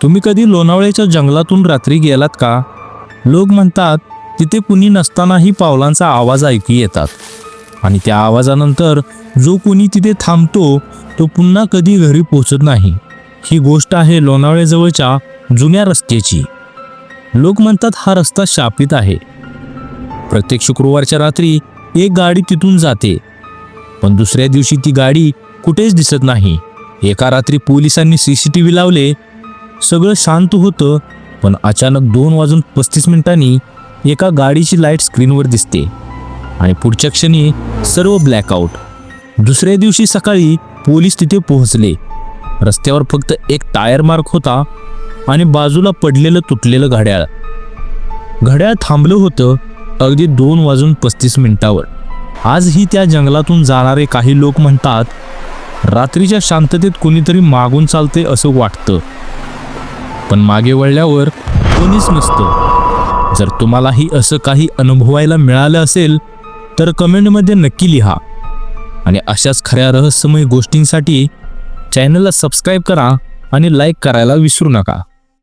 तुम्ही कधी लोणावळ्याच्या जंगलातून रात्री गेलात का? लोक म्हणतात तिथे कुणी नसतानाही पावलांचा आवाज ऐकू येतात आणि त्या आवाजानंतर जो कुणी तिथे थांबतो तो पुन्हा कधी घरी पोहोचत नाही. ही गोष्ट आहे लोणावळ्याजवळच्या जुन्या रस्त्याची. लोक म्हणतात हा रस्ता शापित आहे. प्रत्येक शुक्रवारच्या रात्री एक गाडी तिथून जाते, पण दुसऱ्या दिवशी ती गाडी कुठेच दिसत नाही. एका रात्री पोलिसांनी CCTV लावले. सगळं शांत होतं, पण अचानक 2:35 एका गाडीची लाईट स्क्रीनवर दिसते आणि पुढच्या क्षणी सर्व ब्लॅकआउट. दुसऱ्या दिवशी सकाळी पोलीस तिथे पोहोचले. रस्त्यावर फक्त एक टायर मार्क होता आणि बाजूला पडलेलं तुटलेलं घड्याळ. घड्याळ थांबलं होतं अगदी 2:35. आजही त्या जंगलातून जाणारे काही लोक म्हणतात रात्रीच्या शांततेत कोणीतरी मागून चालते असं वाटतं, पण मागे वळल्यावर कोणीच नसतं. जर तुम्हालाही असं काही अनुभवायला मिळालं असेल तर कमेंटमध्ये नक्की लिहा आणि अशाच खऱ्या रहस्यमय गोष्टींसाठी चॅनलला सबस्क्राईब करा आणि लाईक करायला विसरू नका.